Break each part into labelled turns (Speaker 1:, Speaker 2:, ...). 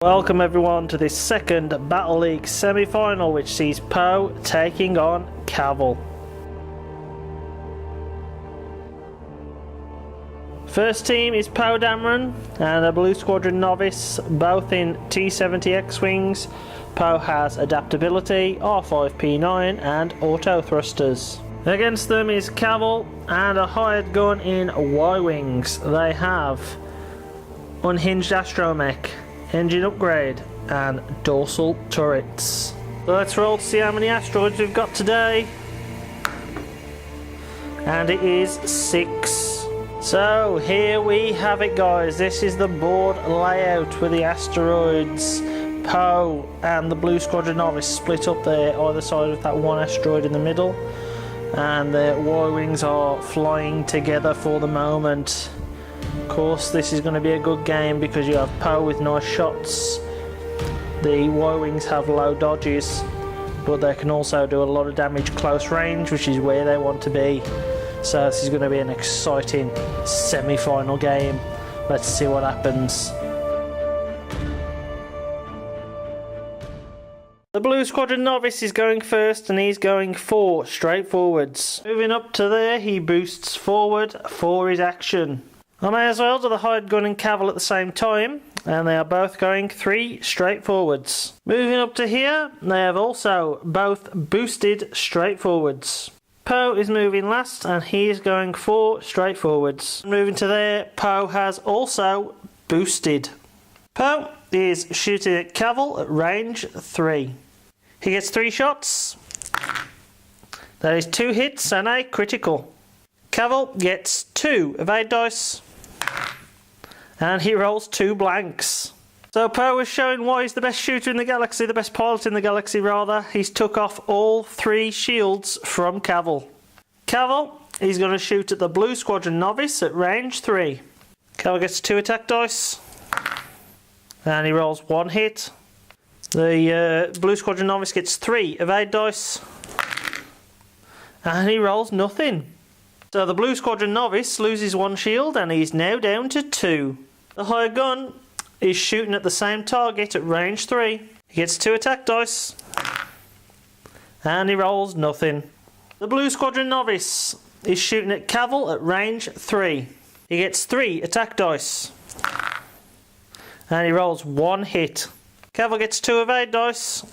Speaker 1: Welcome everyone to this second Battle League semi-final, which sees Poe taking on Cavill. First team is Poe Dameron and a Blue Squadron Novice, both in T-70 X-Wings. Poe has adaptability, R5P9 and auto thrusters. Against them is Cavill and a hired gun in Y-Wings. They have unhinged astromech, engine upgrade and dorsal turrets. So let's roll to see how many asteroids we've got today. And it is 6. So here we have it, guys. This is the board layout with the asteroids. Poe and the Blue Squadron Novice split up there either side of that one asteroid in the middle, and the Y-Wings are flying together for the moment. Of course, this is going to be a good game because you have Poe with nice shots. The Y-Wings have low dodges, but they can also do a lot of damage close range, which is where they want to be. So this is going to be an exciting semi-final game. Let's see what happens. The Blue Squadron Novice is going first and he's going 4 straight forwards. Moving up to there, he boosts forward for his action. I may as well do the hired gun and Cavill at the same time, and they are both going 3 straight forwards. Moving up to here, they have also both boosted straight forwards. Poe is moving last and he is going 4 straight forwards. Moving to there, Poe has also boosted. Poe is shooting at Cavill at range 3. He gets 3 shots. That is 2 hits and a critical. Cavill gets 2 evade dice and he rolls 2 blanks. So Poe is showing why he's the best shooter in the galaxy, the best pilot in the galaxy rather. He's took off all 3 shields from Cavill. Cavill is going to shoot at the Blue Squadron Novice at range 3. Cavill gets 2 attack dice and he rolls 1 hit. The Blue Squadron Novice gets 3 evade dice and he rolls nothing. So the Blue Squadron Novice loses 1 shield and he's now down to 2. The hired gun is shooting at the same target at range 3. He gets 2 attack dice and he rolls nothing. The Blue Squadron Novice is shooting at Cavill at range 3. He gets 3 attack dice and he rolls 1 hit. Cavill gets 2 evade dice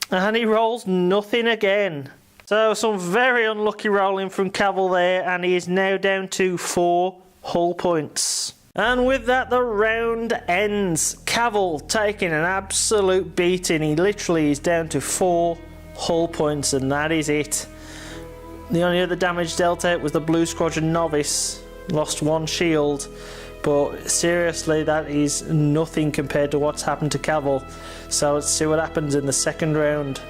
Speaker 1: and he rolls nothing again. So some very unlucky rolling from Cavill there, and he is now down to 4 hull points. And with that the round ends. Cavill taking an absolute beating. He literally is down to 4 hull points and that is it. The only other damage dealt out was the Blue Squadron Novice. Lost 1 shield. But seriously, that is nothing compared to what's happened to Cavill. So let's see what happens in the second round.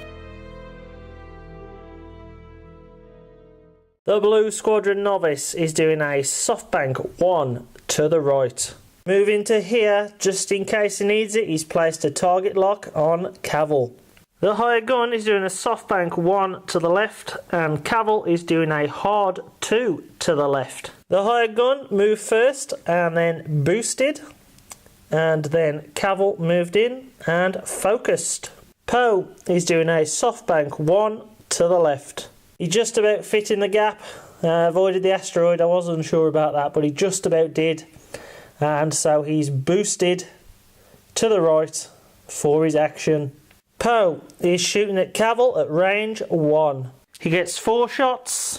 Speaker 1: The Blue Squadron Novice is doing a softbank 1 to the right. Moving to here, just in case he needs it, he's placed a target lock on Cavill. The hired gun is doing a softbank 1 to the left, and Cavill is doing a hard 2 to the left. The hired gun moved first and then boosted, and then Cavill moved in and focused. Poe is doing a softbank 1 to the left. He just about fit in the gap, avoided the asteroid. I wasn't sure about that, but he just about did. And so he's boosted to the right for his action. Poe is shooting at Cavill at range 1. He gets 4 shots.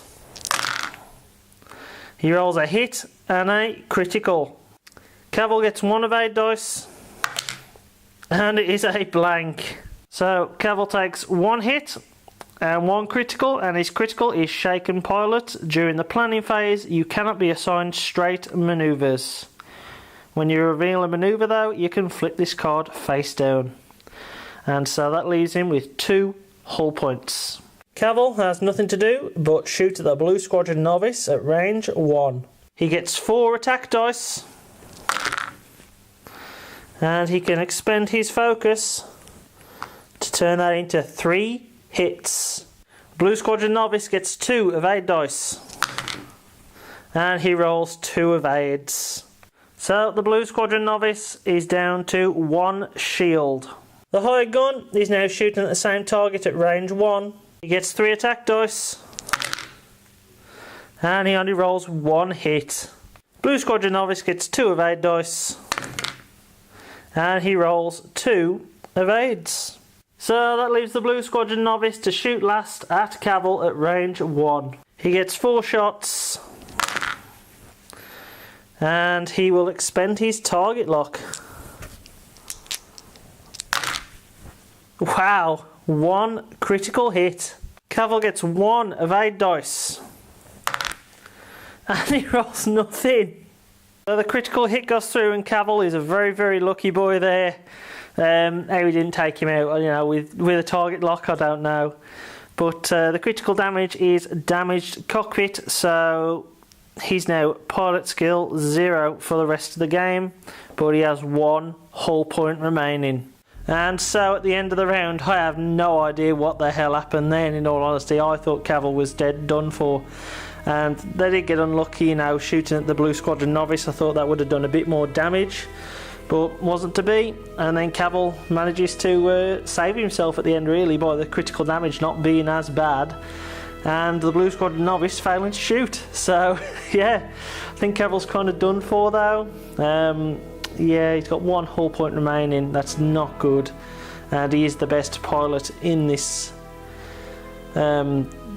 Speaker 1: He rolls a hit and a critical. Cavill gets 1 evade dice and it is a blank. So Cavill takes 1 hit and 1 critical, and his critical is shaken pilot. During the planning phase, you cannot be assigned straight maneuvers. When you reveal a maneuver though, you can flip this card face down. And so that leaves him with 2 hull points. Cavill has nothing to do but shoot at the Blue Squadron Novice at range 1. He gets 4 attack dice. And he can expend his focus to turn that into 3 hits. Blue Squadron Novice gets 2 evade dice and he rolls 2 evades. So the Blue Squadron Novice is down to 1 shield. The hired gun is now shooting at the same target at range 1. He gets 3 attack dice. And he only rolls 1 hit. Blue Squadron Novice gets 2 evade dice. And he rolls 2 evades. So that leaves the Blue Squadron Novice to shoot last at Cavill at range 1. He gets 4 shots. And he will expend his target lock. Wow, 1 critical hit. Cavill gets 1 evade dice. And he rolls nothing. So the critical hit goes through and Cavill is a very, very lucky boy there. How he didn't take him out, you know, with a target lock, I don't know. But the critical damage is damaged cockpit, so he's now pilot skill 0 for the rest of the game. But he has 1 hull point remaining. And so at the end of the round, I have no idea what the hell happened then, in all honesty. I thought Cavill was dead, done for. And they did get unlucky, you know, shooting at the Blue Squadron Novice. I thought that would have done a bit more damage, but wasn't to be. And then Cavill manages to save himself at the end, really, by the critical damage not being as bad. And the Blue Squadron Novice failing to shoot. So, yeah, I think Cavill's kind of done for, though. Yeah, he's got 1 hull point remaining. That's not good. And he is the best pilot in this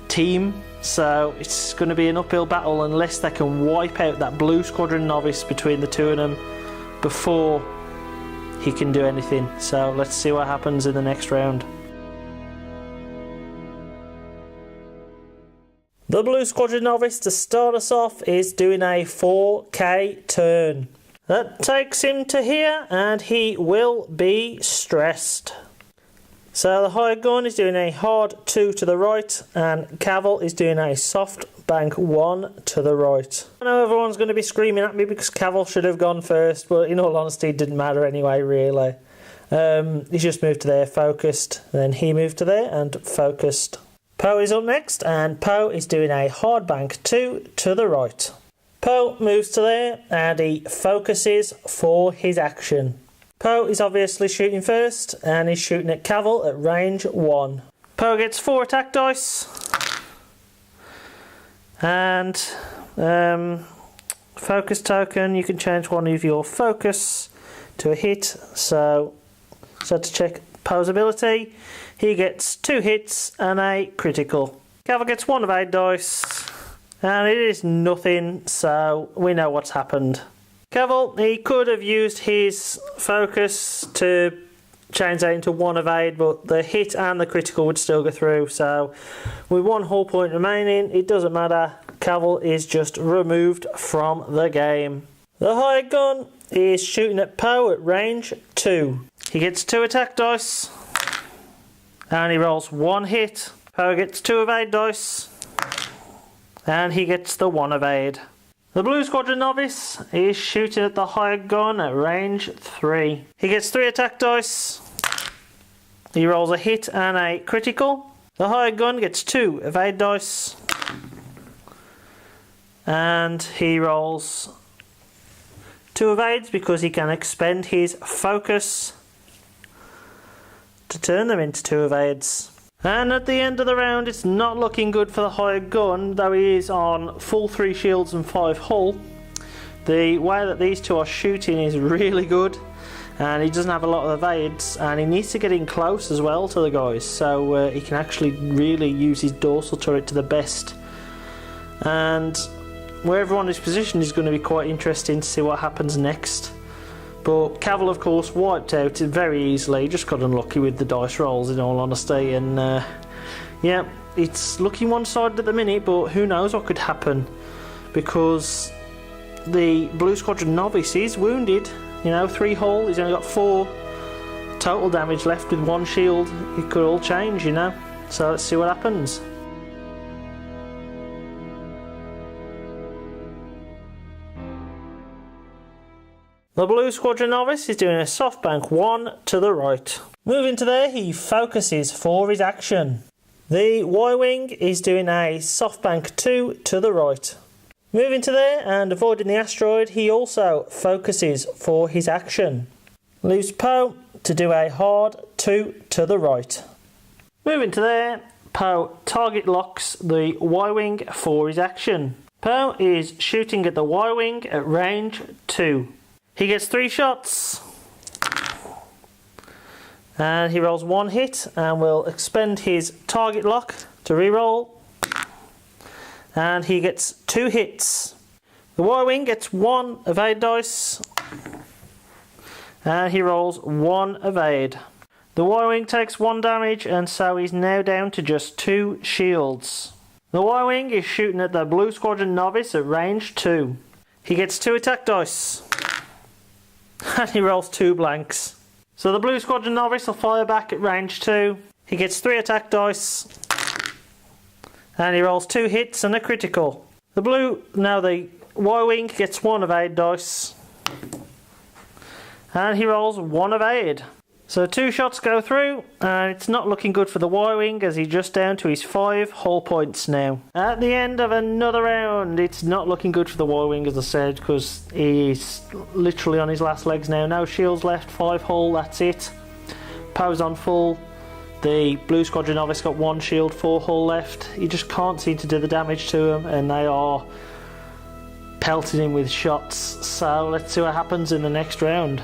Speaker 1: team. So it's going to be an uphill battle unless they can wipe out that Blue Squadron Novice between the two of them before he can do anything. So let's see what happens in the next round. The Blue Squadron Novice, to start us off, is doing a 4K turn. That takes him to here, and he will be stressed. So the hired gun is doing a hard 2 to the right, and Cavill is doing a soft bank 1 to the right. I know everyone's going to be screaming at me because Cavill should have gone first, but in all honesty it didn't matter anyway, really. He's just moved to there, focused, then he moved to there and focused. Poe is up next, and Poe is doing a hard bank 2 to the right. Poe moves to there and he focuses for his action. Poe is obviously shooting first, and he's shooting at Cavill at range 1. Poe gets 4 attack dice. And focus token, you can change one of your focus to a hit. So to check Poe's ability, he gets 2 hits and a critical. Cavill gets 1 evade dice, and it is nothing, so we know what's happened. Cavill, he could have used his focus to change that into 1 evade, but the hit and the critical would still go through. So with 1 hull point remaining, it doesn't matter. Cavill is just removed from the game. The hired gun is shooting at Poe at range 2. He gets 2 attack dice, and he rolls 1 hit. Poe gets 2 evade dice, and he gets the 1 evade. The Blue Squadron Novice is shooting at the hired gun at range 3. He gets 3 attack dice. He rolls a hit and a critical. The hired gun gets 2 evade dice. And he rolls 2 evades because he can expend his focus to turn them into 2 evades. And at the end of the round, it's not looking good for the hired gun, though he is on full 3 shields and 5 hull. The way that these two are shooting is really good, and he doesn't have a lot of evades, and he needs to get in close as well to the guys, so he can actually really use his dorsal turret to the best. And where everyone is positioned is going to be quite interesting to see what happens next. But Cavill, of course, wiped out very easily. Just got unlucky with the dice rolls, in all honesty. And yeah, it's looking one-sided at the minute, but who knows what could happen, because the Blue Squadron Novice is wounded. You know, 3 hull. He's only got 4 total damage left with 1 shield. It could all change, you know. So let's see what happens. The Blue Squadron Novice is doing a soft bank 1 to the right. Moving to there, he focuses for his action. The Y-wing is doing a soft bank 2 to the right. Moving to there and avoiding the asteroid, he also focuses for his action. Leaves Poe to do a hard 2 to the right. Moving to there, Poe target locks the Y-wing for his action. Poe is shooting at the Y-wing at range 2. He gets 3 shots. And he rolls 1 hit and will expend his target lock to reroll. And he gets 2 hits. The Y-wing gets 1 evade dice. And he rolls 1 evade. The Y-wing takes 1 damage and so he's now down to just 2 shields. The Y-wing is shooting at the Blue Squadron Novice at range 2. He gets 2 attack dice. And he rolls 2 blanks. So the Blue Squadron Novice will fire back at range 2. He gets 3 attack dice. And he rolls 2 hits and a critical. The Y-wing gets 1 evade dice. And he rolls 1 evade. So 2 shots go through, and it's not looking good for the Y-wing as he's just down to his 5 hull points now. At the end of another round, it's not looking good for the Y-wing, as I said, because he's literally on his last legs now. No shields left, 5 hull, that's it. Poe's on full. The Blue Squadron Novice got 1 shield, 4 hull left. He just can't seem to do the damage to him, and they are pelting him with shots. So let's see what happens in the next round.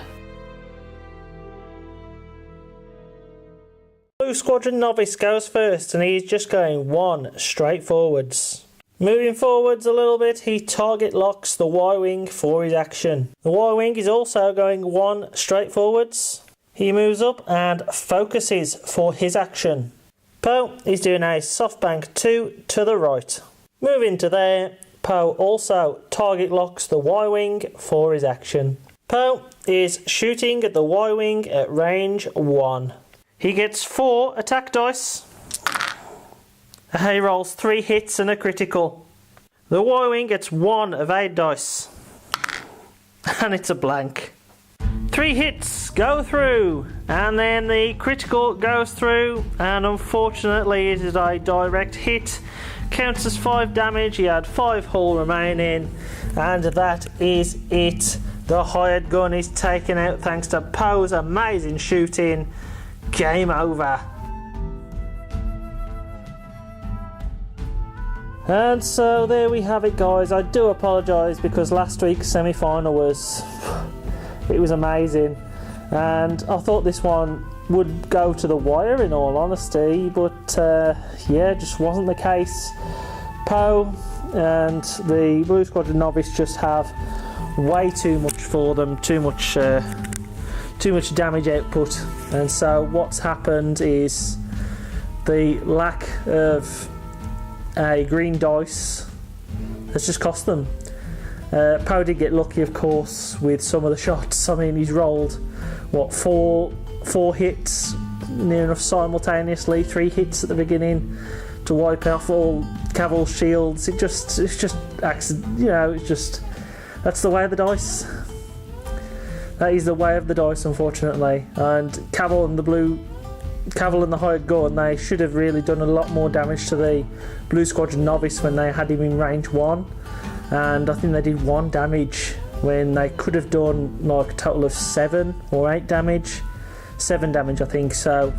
Speaker 1: Blue Squadron Novice goes first and he's just going 1 straight forwards. Moving forwards a little bit, he target locks the Y-wing for his action. The Y-wing is also going 1 straight forwards. He moves up and focuses for his action. Poe is doing a softbank 2 to the right. Moving to there, Poe also target locks the Y-wing for his action. Poe is shooting at the Y-wing at range 1. He gets 4 attack dice. He rolls 3 hits and a critical. The Y-wing gets 1 evade dice. And it's a blank. 3 hits go through. And then the critical goes through. And unfortunately it is a direct hit. Counts as 5 damage. He had 5 hull remaining. And that is it. The hired gun is taken out thanks to Poe's amazing shooting. Game over. And so there we have it, guys. I do apologise because last week's semi-final was amazing, and I thought this one would go to the wire in all honesty, but yeah, just wasn't the case. Poe and the Blue Squadron Novice just have way too much for them, too much damage output, and so what's happened is the lack of a green dice has just cost them. Poe did get lucky, of course, with some of the shots. I mean, he's rolled what four hits near enough simultaneously, 3 hits at the beginning to wipe off all Caval's shields. It's just accident, you know. It's just, that's the way of the dice. That is the way of the dice, unfortunately. And Caval and the hired gun, they should have really done a lot more damage to the Blue Squadron Novice when they had him in range 1. And I think they did 1 damage when they could have done like a total of 7 or 8 damage. 7 damage, I think. So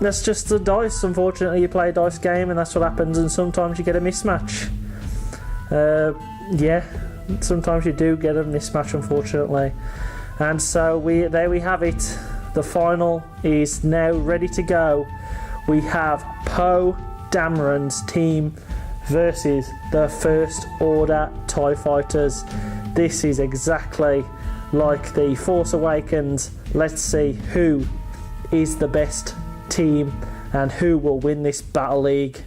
Speaker 1: that's just the dice. Unfortunately, you play a dice game and that's what happens, and sometimes you get a mismatch. Yeah. Sometimes you do get a mismatch, unfortunately. And so there we have it. The final is now ready to go. We have Poe Dameron's team versus the First Order TIE Fighters. This is exactly like the Force Awakens. Let's see who is the best team and who will win this Battle League.